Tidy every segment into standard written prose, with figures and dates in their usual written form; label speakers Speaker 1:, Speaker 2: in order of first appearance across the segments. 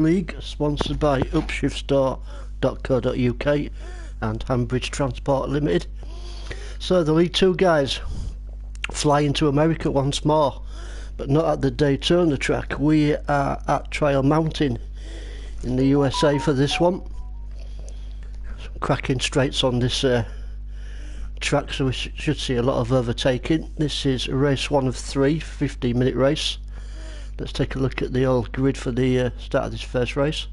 Speaker 1: League, sponsored by upshiftstore.co.uk and Hanbridge Transport Limited. So the League 2 guys flying to America once more, but not at the Daytona track. We are at Trial Mountain in the USA for this one. Some cracking straights on this track, so we should see a lot of overtaking. This is race 1 of 3, 15-minute race. Let's take a look at the old grid for the start of this first race.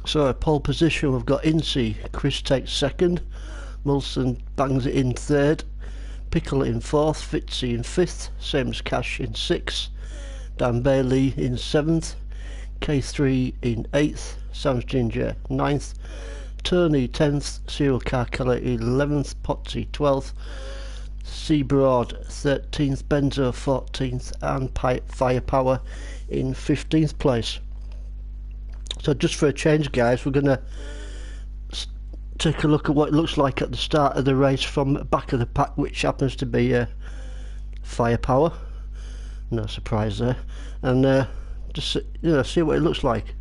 Speaker 1: So pole position, we've got Incy, Chris takes second, Mulson bangs it in third, Pickle in fourth, Fitzy in fifth, same as Cash in sixth, Dan Bailey in seventh, K3 in eighth, Sam's Ginger ninth, Tony 10th, Cyril Carcella 11th, Potsy 12th, Seabroad 13th, Benzo 14th and Firepower in 15th place. So just for a change guys, we're going to take a look at what it looks like at the start of the race from the back of the pack, which happens to be Firepower. No surprise there. And just see what it looks like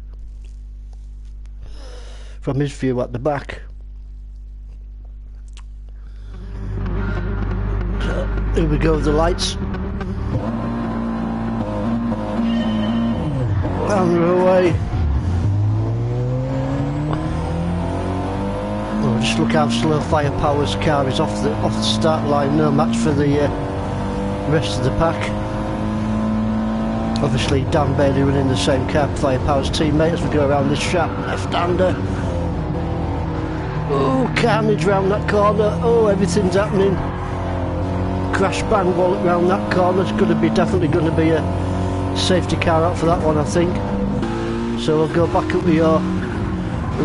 Speaker 1: from his view at the back. So here we go with the lights. And we're away. Oh, just look how slow Firepower's car is off the start line. No match for the rest of the pack. Obviously Dan Bailey running the same car, Firepower's teammate, as we go around this shaft. Left-hander. Oh, carnage round that corner. Oh, everything's happening. Crash bang wallop round that corner. It's definitely going to be a safety car out for that one, I think. So we'll go back up with your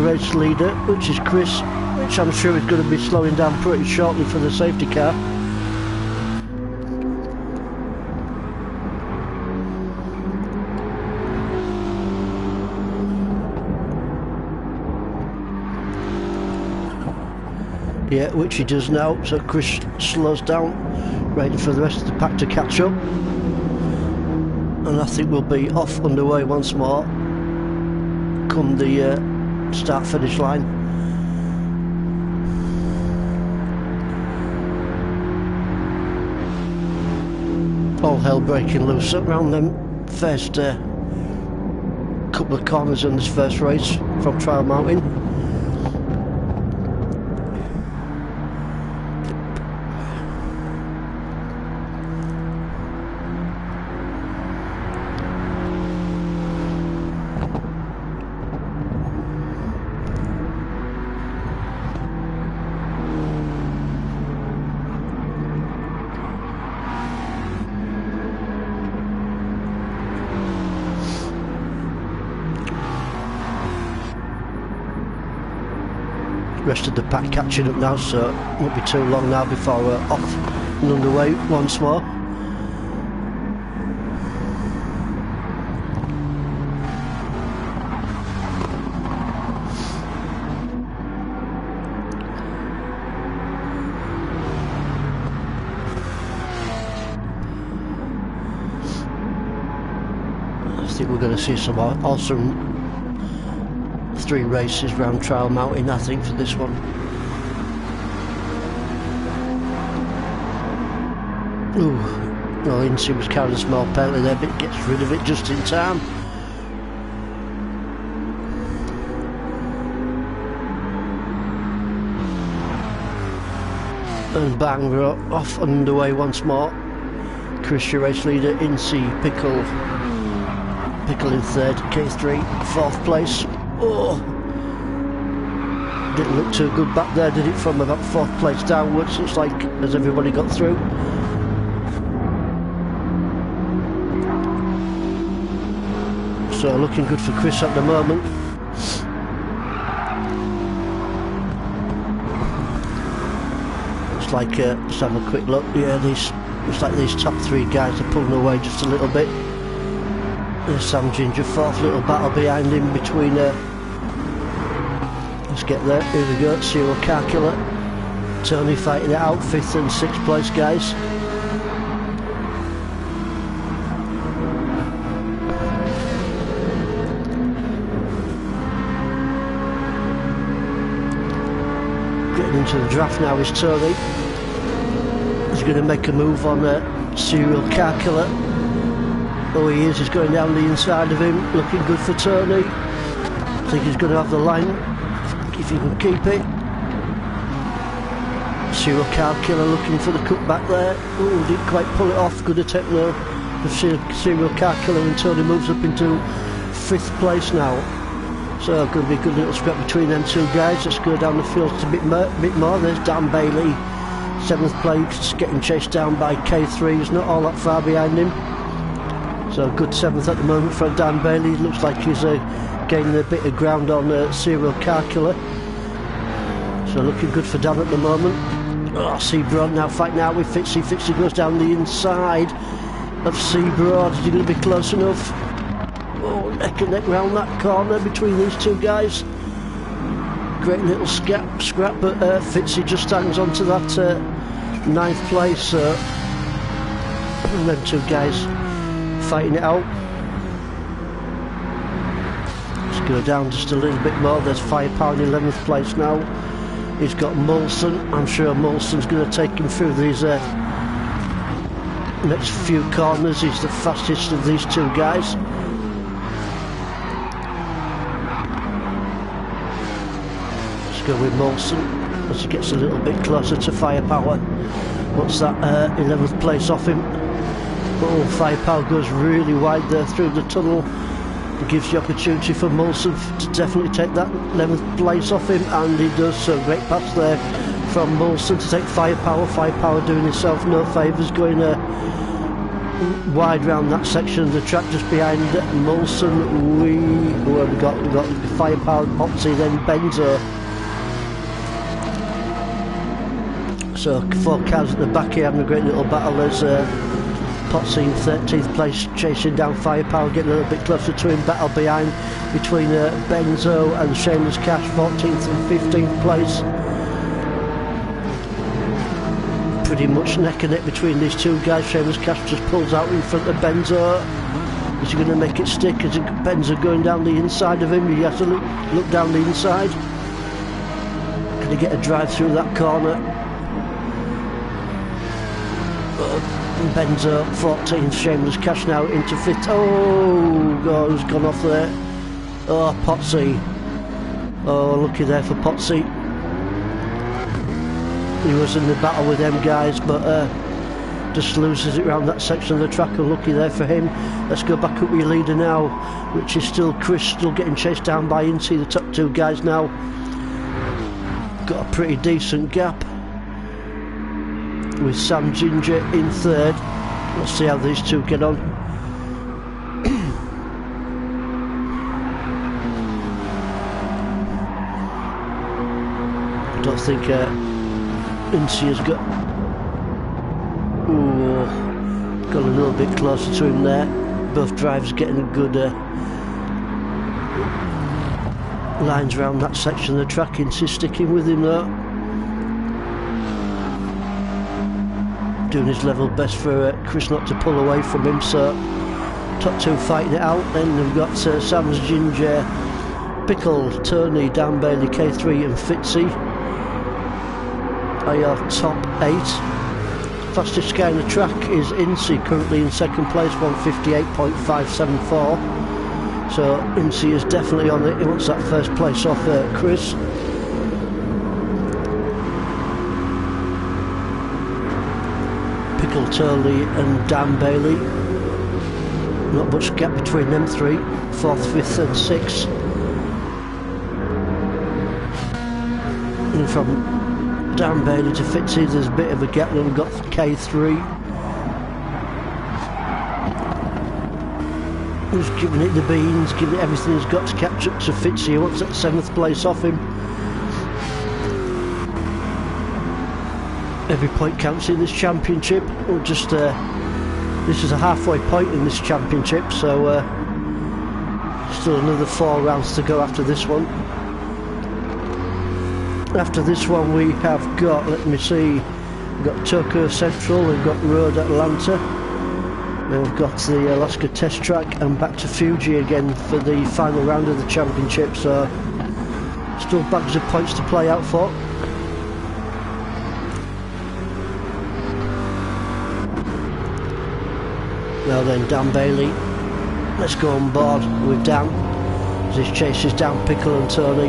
Speaker 1: race leader, which is Chris, which I'm sure is going to be slowing down pretty shortly for the safety car. Yeah, which he does now, so Chris slows down, waiting for the rest of the pack to catch up. And I think we'll be off underway once more come the start finish line. All hell breaking loose around them first couple of corners in this first race from Trial Mountain. Rest of the pack catching up now, so it won't be too long now before we're off and underway once more. I think we're going to see some awesome 3 races round Trial Mountain, I think, for this one. Ooh, well, Incy was carrying a small penalty there, but gets rid of it just in time. And bang, we're off underway once more. Chris, your race leader, Incy, Pickle in third, K3, 4th place. Oh, didn't look too good back there, did it? From about 4th place downwards, looks like, as everybody got through. So looking good for Chris at the moment. Looks like, let's have a quick look. Yeah, looks like these top 3 guys are pulling away just a little bit. There's Sam Ginger, 4th, little battle behind him between let's get there, here we go, Cyril Carcella, Tony fighting it out, 5th and 6th place guys. into the draft now is Tony. He's going to make a move on Serial Car Killer. Oh, he is. He's going down the inside of him. Looking good for Tony. I think he's going to have the line if he can keep it. Serial Car Killer looking for the cutback there. Oh, didn't quite pull it off. Good attempt though. The Serial Car Killer, and Tony moves up into 5th place now. So going to be a good little scrap between them two guys. Let's go down the field a bit more. There's Dan Bailey, 7th place, getting chased down by K3. He's not all that far behind him. So good 7th at the moment for Dan Bailey. Looks like he's gaining a bit of ground on Serial Car Killer. So looking good for Dan at the moment. Oh, Seabroad now fighting out with Fitzy. Fitzy goes down the inside of Seabroad. Is he going to be close enough? Oh, neck and neck round that corner between these two guys. Great little scrap, but Fitzy just hangs on to that 9th place. And them two guys fighting it out. Let's go down just a little bit more. There's FirePower in 11th place now. He's got Molson. I'm sure Molson's going to take him through these next few corners. He's the fastest of these two guys. Let's go with Molson as he gets a little bit closer to FirePower. What's that 11th place off him? Oh, FirePower goes really wide there through the tunnel. It gives the opportunity for Molson to definitely take that 11th place off him, and he does. So great pass there from Molson to take FirePower. FirePower doing himself no favours, going wide round that section of the track just behind Molson. We've got FirePower, Potsy, then Benzo. So 4 cars at the back here having a great little battle. There's Potsy in 13th place chasing down FirePower, getting a little bit closer to him. Battle behind between Benzo and Shameless Cash, 14th and 15th place. Pretty much neck and neck between these two guys. Shameless Cash just pulls out in front of Benzo. Is he going to make it stick? Is Benzo going down the inside of him? He has to look down the inside. Can he get a drive through that corner? Benzo 14th, Shameless Cash now into 5th. Oh God, he's gone off there. Oh, Potsy. Oh, lucky there for Potsy. He was in the battle with them guys, but just loses it round that section of the track. Unlucky there for him. Let's go back up with your leader now, which is still Chris, still getting chased down by Incy, the top two guys now. Got a pretty decent gap with Sam Ginger in 3rd. Let's see how these two get on. I don't think Incy has got a little bit closer to him there. Both drivers getting good lines around that section of the track. Incy sticking with him though, doing his level best for Chris not to pull away from him. So top two fighting it out. Then we've got Sam's Ginger, Pickle, Tony, Dan Bailey, K3 and Fitzy are your top 8. Fastest guy in the track is Incy, currently in 2nd place, 158.574. So Incy is definitely on it. He wants that 1st place off Chris. Pickle, Turley and Dan Bailey. Not much gap between them three. 4th, 5th and 6th. And from Dan Bailey to Fitzy there's a bit of a gap. Then we've got K3, who's giving it the beans, giving it everything he's got to catch up to Fitzy. He wants that 7th place off him. Every point counts in this championship. We'll just this is a halfway point in this championship, so still another 4 rounds to go after this one. After this one we have got, let me see, we've got Tokyo Central, we've got Road Atlanta, then we've got the Alaska Test Track, and back to Fuji again for the final round of the championship. So still bags of points to play out for. Now then, Dan Bailey, let's go on board with Dan as he chases down Pickle and Tony.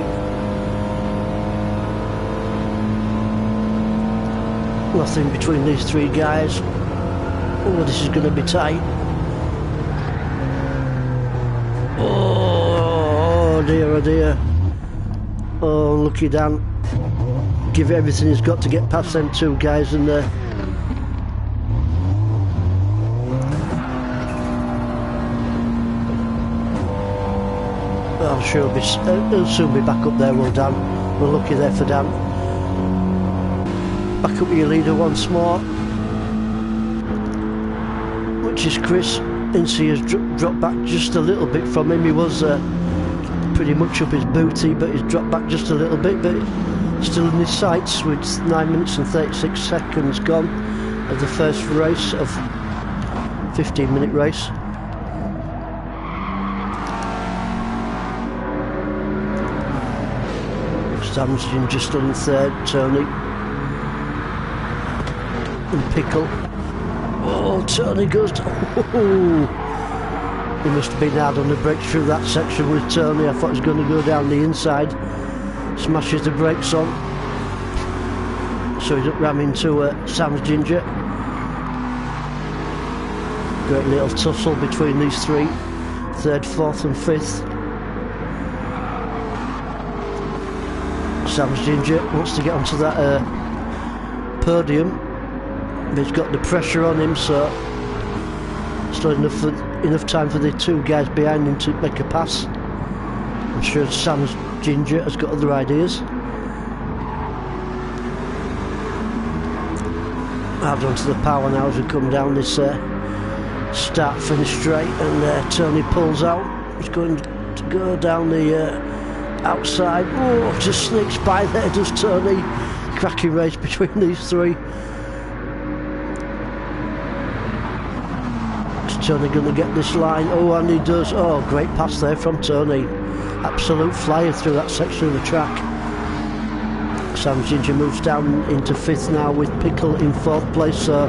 Speaker 1: Nothing between these three guys. Oh, this is going to be tight. Oh dear, oh dear. Oh, lucky Dan. Give it everything he's got to get past them two guys in there. I'm sure he'll soon be back up there, well Dan. We're lucky there for Dan. Back up with your leader once more, which is Chris. Incy has dropped back just a little bit from him. He was pretty much up his booty, but he's dropped back just a little bit, but still in his sights with 9 minutes and 36 seconds gone of the first race of 15-minute race. Samson just on third, Tony and Pickle. Oh, Tony goes down. Oh, he must have been hard on the brakes through that section with Tony. I thought he was going to go down the inside. Smashes the brakes on, so he's up ramming to Sam's Ginger. Great little tussle between these three, third, fourth and fifth. Sam's Ginger wants to get onto that podium, but he's got the pressure on him, so it's not enough time for the two guys behind him to make a pass. I'm sure Sam's Ginger has got other ideas. Out onto the power now as we come down this start finish straight, and Tony pulls out. He's going to go down the outside. Oh, just sneaks by there, does Tony. Cracking race between these three. Is Tony going to get this line? Oh, and he does. Oh, great pass there from Tony. Absolute flyer through that section of the track. Sam Ginger moves down into fifth now with Pickle in fourth place, so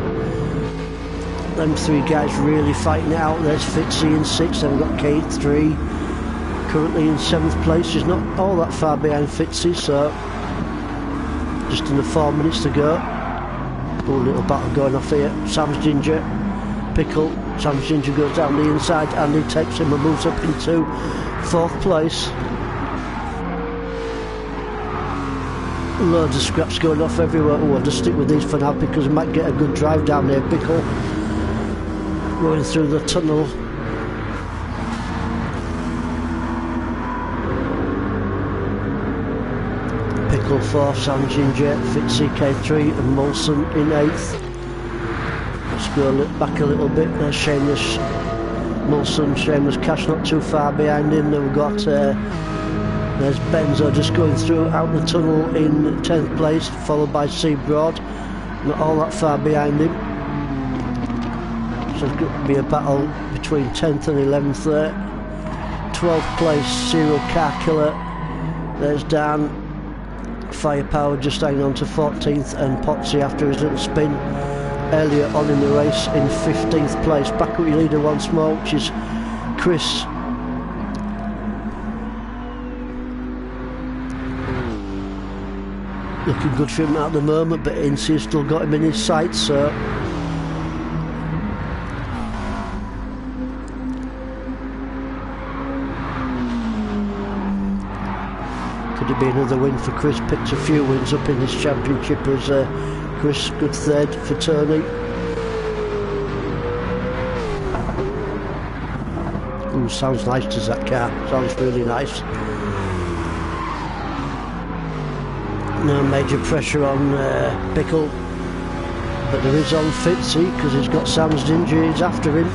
Speaker 1: them three guys really fighting it out. There's Fitzy in sixth, then we've got Kate 3 currently in seventh place. She's not all that far behind Fitzy, so just under 4 minutes to go. Oh, little battle going off here. Sam's Ginger, Pickle. Sam's Ginger goes down the inside and he takes him and moves up into fourth place. Loads of scraps going off everywhere. Oh, I'll just stick with these for now because we might get a good drive down there. Pickle going through the tunnel. Pickle 4, Sam Ginger, Fitzy K3 and Molson in 8th. Let's go back a little bit. There's Shameless Molson, Shameless Cash not too far behind him. Then we've got there's Benzo just going through out the tunnel in 10th place, followed by Seabroad, not all that far behind him. So it's going to be a battle between 10th and 11th there. 12th place, Serial Car Killer. There's Dan. Firepower just hanging on to 14th, and Potsy after his little spin earlier on in the race in 15th place. Back up your leader once more, which is Chris. Looking good for him at the moment, but Incy has still got him in his sights, so could it be another win for Chris? Picked a few wins up in this championship as Chris, good third for Tony. Ooh, sounds nice, does that car? Sounds really nice. No major pressure on Pickle, but there is on Fitzy because he's got Sam's Ginger, he's after him.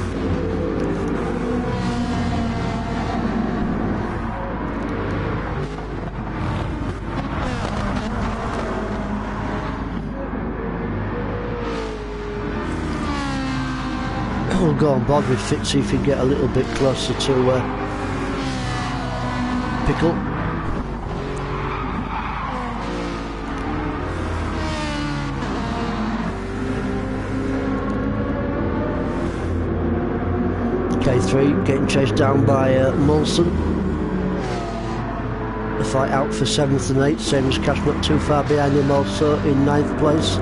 Speaker 1: We'll go on board with Fitzy if he get a little bit closer to Pickle. K3 getting chased down by Molson. The fight out for 7th and 8th, same as Cash, not too far behind him also in 9th place.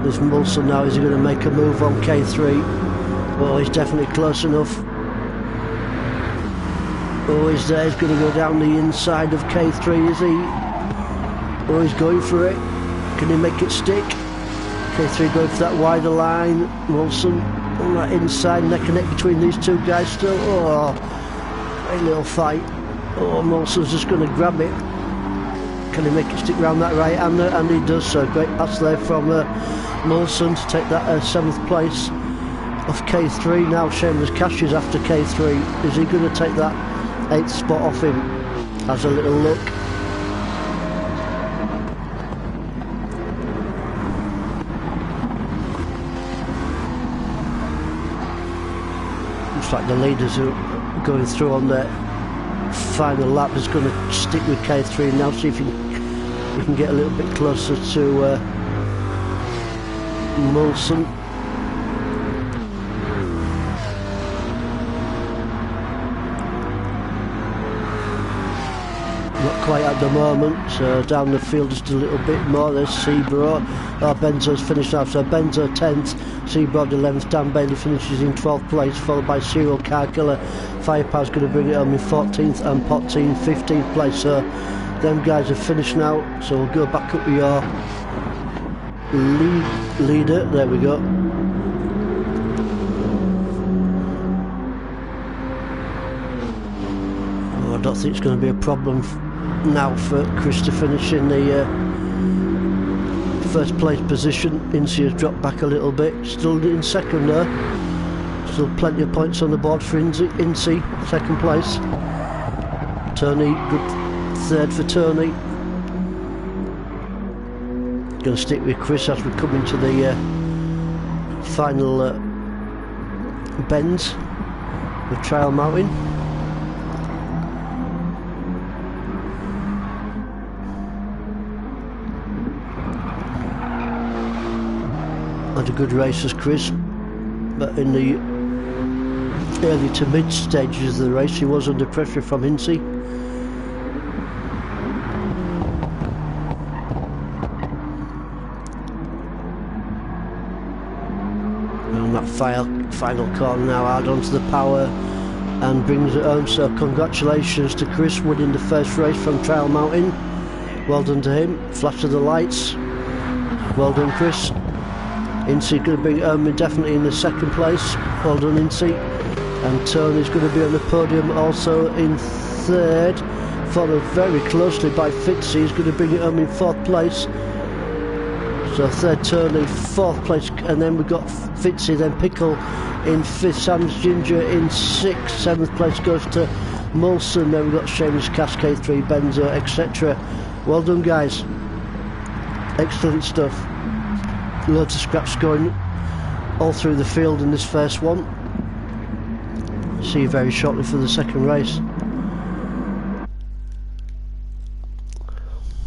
Speaker 1: There's Molson now, is he going to make a move on K3? Oh, he's definitely close enough. Oh, he's there, he's going to go down the inside of K3, is he? Oh, he's going for it. Can he make it stick? K3 going for that wider line. Molson on that inside, neck and neck between these two guys still. Oh, a little fight. Oh, Molson's just going to grab it. Can he make it stick round that right hander? And he does so. Great pass there from Molson to take that 7th place off K3. Now Shameless Cash is after K3. Is he going to take that 8th spot off him? Has a little look. Looks like the leaders are going through on their final lap. Is going to stick with K3 now, see if we can get a little bit closer to Molson. Not quite at the moment, so down the field just a little bit more. There's Seabro. Oh, Benzo's finished now, so Benzo 10th, Seabro 11th, Dan Bailey finishes in 12th place, followed by Cyril Carkiller. Firepower's going to bring it home in 14th, and Pot Team 15th place. So them guys are finished now, so we'll go back up with your leader. There we go. Oh, I don't think it's going to be a problem now for Chris to finish in the first place position. Incy has dropped back a little bit, still in second there. Still plenty of points on the board for Incy, second place. Tony, good third for Tony. Going to stick with Chris as we come into the final bends with Trial Mountain. Had a good race as Chris, but in the early to mid stages of the race he was under pressure from Incy. And that final corner now out onto the power and brings it home, so congratulations to Chris winning the first race from Trial Mountain. Well done to him. Flash of the lights. Well done, Chris. Incy going to bring it home definitely in the second place. Well done, Incy. And Tony's going to be on the podium also in third, followed very closely by Fitzy. He's going to bring it home in 4th place. So third Tony, 4th place, and then we've got Fitzy, then Pickle in 5th, Sam's Ginger in 6th, 7th place goes to Molson, then we've got Seamus Cascade 3, Benzo, etc. Well done, guys. Excellent stuff. Loads of scraps going all through the field in this first one. See you very shortly for the second race.